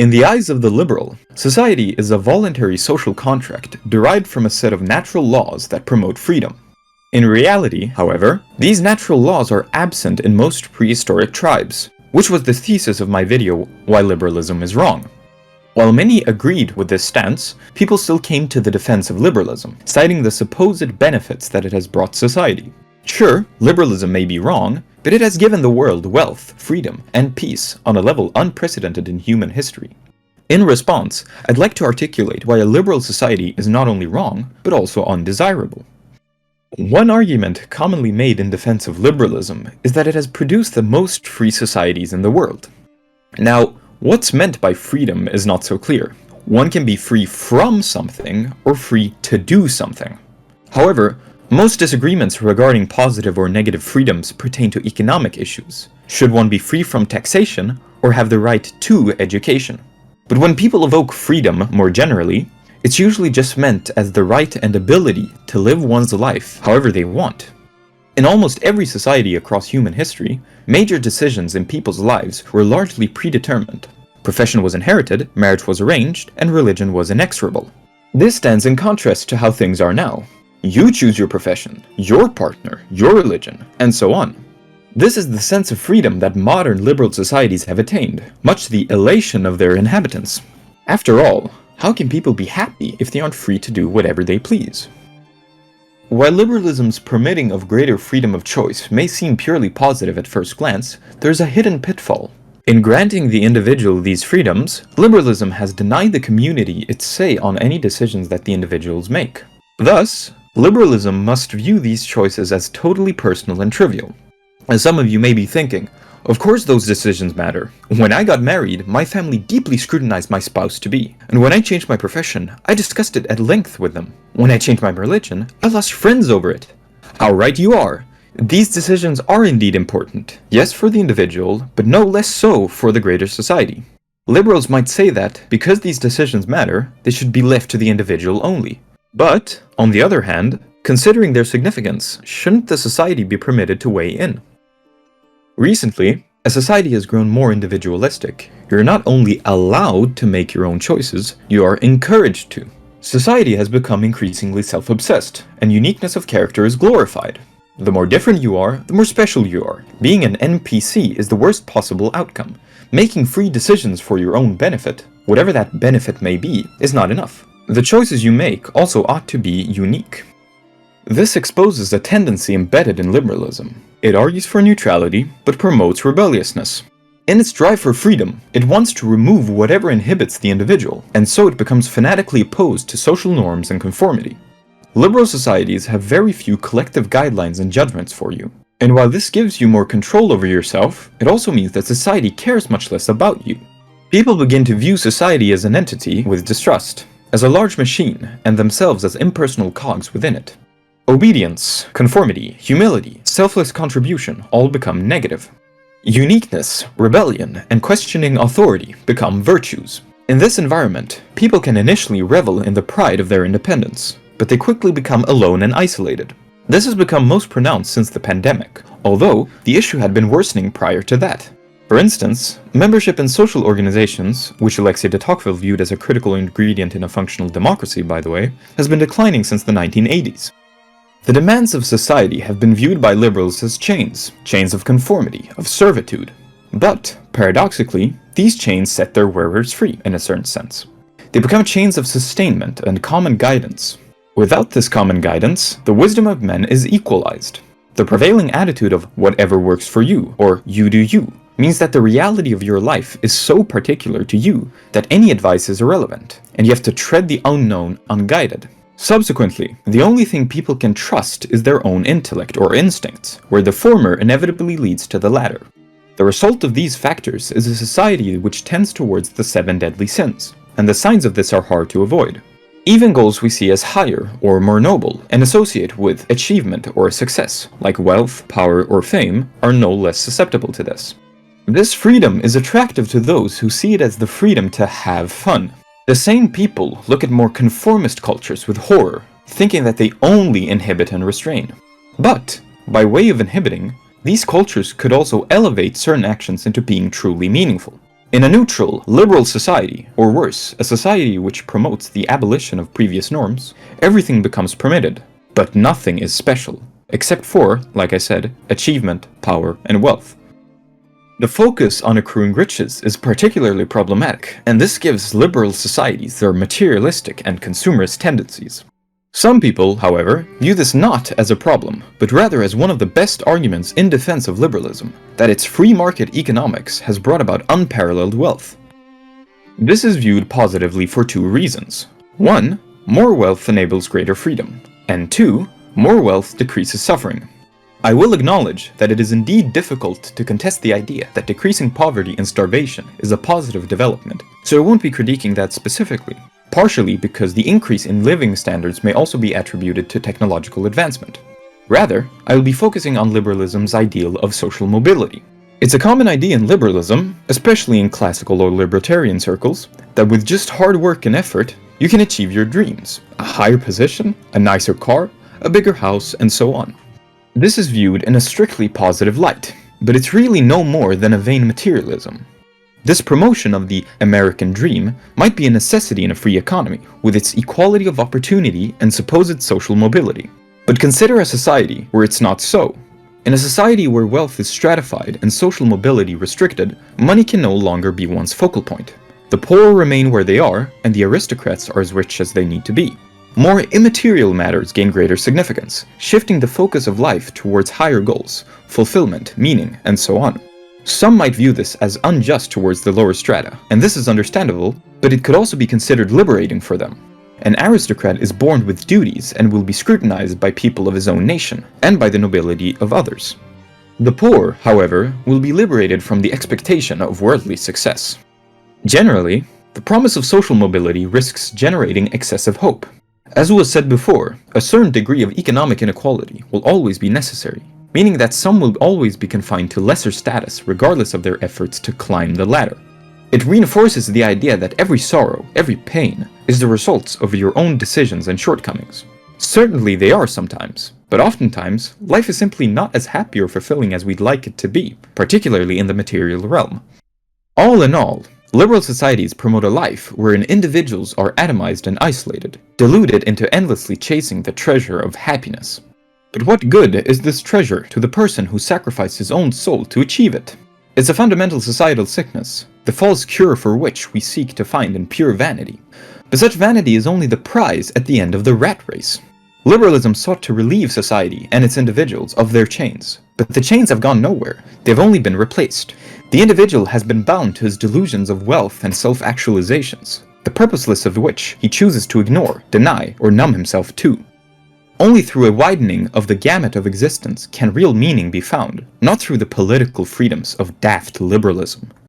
In the eyes of the liberal, society is a voluntary social contract derived from a set of natural laws that promote freedom. In reality, however, these natural laws are absent in most prehistoric tribes, which was the thesis of my video, Why Liberalism is Wrong. While many agreed with this stance, people still came to the defense of liberalism, citing the supposed benefits that it has brought society. Sure, liberalism may be wrong, but it has given the world wealth, freedom, and peace on a level unprecedented in human history. In response, I'd like to articulate why a liberal society is not only wrong, but also undesirable. One argument commonly made in defense of liberalism is that it has produced the most free societies in the world. Now, what's meant by freedom is not so clear. One can be free from something, or free to do something. However, most disagreements regarding positive or negative freedoms pertain to economic issues. Should one be free from taxation, or have the right to education? But when people evoke freedom more generally, it's usually just meant as the right and ability to live one's life however they want. In almost every society across human history, major decisions in people's lives were largely predetermined. Profession was inherited, marriage was arranged, and religion was inexorable. This stands in contrast to how things are now. You choose your profession, your partner, your religion, and so on. This is the sense of freedom that modern liberal societies have attained, much to the elation of their inhabitants. After all, how can people be happy if they aren't free to do whatever they please? While liberalism's permitting of greater freedom of choice may seem purely positive at first glance, there's a hidden pitfall. In granting the individual these freedoms, liberalism has denied the community its say on any decisions that the individuals make. Thus, liberalism must view these choices as totally personal and trivial. As some of you may be thinking, of course those decisions matter. When I got married, my family deeply scrutinized my spouse-to-be. And when I changed my profession, I discussed it at length with them. When I changed my religion, I lost friends over it. How right you are. These decisions are indeed important. Yes, for the individual, but no less so for the greater society. Liberals might say that, because these decisions matter, they should be left to the individual only. But, on the other hand, considering their significance, shouldn't the society be permitted to weigh in? Recently, as society has grown more individualistic, you're not only allowed to make your own choices, you are encouraged to. Society has become increasingly self-obsessed, and uniqueness of character is glorified. The more different you are, the more special you are. Being an NPC is the worst possible outcome. Making free decisions for your own benefit, whatever that benefit may be, is not enough. The choices you make also ought to be unique. This exposes a tendency embedded in liberalism. It argues for neutrality, but promotes rebelliousness. In its drive for freedom, it wants to remove whatever inhibits the individual, and so it becomes fanatically opposed to social norms and conformity. Liberal societies have very few collective guidelines and judgments for you. And while this gives you more control over yourself, it also means that society cares much less about you. People begin to view society as an entity with distrust, as a large machine, and themselves as impersonal cogs within it. Obedience, conformity, humility, selfless contribution all become negative. Uniqueness, rebellion, and questioning authority become virtues. In this environment, people can initially revel in the pride of their independence, but they quickly become alone and isolated. This has become most pronounced since the pandemic, although the issue had been worsening prior to that. For instance, membership in social organizations, which Alexei de Tocqueville viewed as a critical ingredient in a functional democracy, by the way, has been declining since the 1980s. The demands of society have been viewed by liberals as chains of conformity, of servitude. But, paradoxically, these chains set their wearers free, in a certain sense. They become chains of sustainment and common guidance. Without this common guidance, the wisdom of men is equalized. The prevailing attitude of whatever works for you, or you do you, means that the reality of your life is so particular to you that any advice is irrelevant, and you have to tread the unknown unguided. Subsequently, the only thing people can trust is their own intellect or instincts, where the former inevitably leads to the latter. The result of these factors is a society which tends towards the 7 deadly sins, and the signs of this are hard to avoid. Even goals we see as higher or more noble and associate with achievement or success, like wealth, power, or fame, are no less susceptible to this. This freedom is attractive to those who see it as the freedom to have fun. The same people look at more conformist cultures with horror, thinking that they only inhibit and restrain. But, by way of inhibiting, these cultures could also elevate certain actions into being truly meaningful. In a neutral, liberal society, or worse, a society which promotes the abolition of previous norms, everything becomes permitted, but nothing is special, except for, like I said, achievement, power, and wealth. The focus on accruing riches is particularly problematic, and this gives liberal societies their materialistic and consumerist tendencies. Some people, however, view this not as a problem, but rather as one of the best arguments in defense of liberalism, that its free market economics has brought about unparalleled wealth. This is viewed positively for two reasons. 1. More wealth enables greater freedom, and 2. More wealth decreases suffering. I will acknowledge that it is indeed difficult to contest the idea that decreasing poverty and starvation is a positive development, so I won't be critiquing that specifically, partially because the increase in living standards may also be attributed to technological advancement. Rather, I will be focusing on liberalism's ideal of social mobility. It's a common idea in liberalism, especially in classical or libertarian circles, that with just hard work and effort, you can achieve your dreams, a higher position, a nicer car, a bigger house, and so on. This is viewed in a strictly positive light, but it's really no more than a vain materialism. This promotion of the American dream might be a necessity in a free economy, with its equality of opportunity and supposed social mobility. But consider a society where it's not so. In a society where wealth is stratified and social mobility restricted, money can no longer be one's focal point. The poor remain where they are, and the aristocrats are as rich as they need to be. More immaterial matters gain greater significance, shifting the focus of life towards higher goals, fulfillment, meaning, and so on. Some might view this as unjust towards the lower strata, and this is understandable, but it could also be considered liberating for them. An aristocrat is born with duties and will be scrutinized by people of his own nation, and by the nobility of others. The poor, however, will be liberated from the expectation of worldly success. Generally, the promise of social mobility risks generating excessive hope. As was said before, a certain degree of economic inequality will always be necessary, meaning that some will always be confined to lesser status regardless of their efforts to climb the ladder. It reinforces the idea that every sorrow, every pain, is the result of your own decisions and shortcomings. Certainly they are sometimes, but oftentimes, life is simply not as happy or fulfilling as we'd like it to be, particularly in the material realm. All in all, liberal societies promote a life wherein individuals are atomized and isolated, deluded into endlessly chasing the treasure of happiness. But what good is this treasure to the person who sacrificed his own soul to achieve it? It's a fundamental societal sickness, the false cure for which we seek to find in pure vanity. But such vanity is only the prize at the end of the rat race. Liberalism sought to relieve society and its individuals of their chains, but the chains have gone nowhere, they've only been replaced. The individual has been bound to his delusions of wealth and self-actualizations, the purposeless of which he chooses to ignore, deny, or numb himself to. Only through a widening of the gamut of existence can real meaning be found, not through the political freedoms of daft liberalism.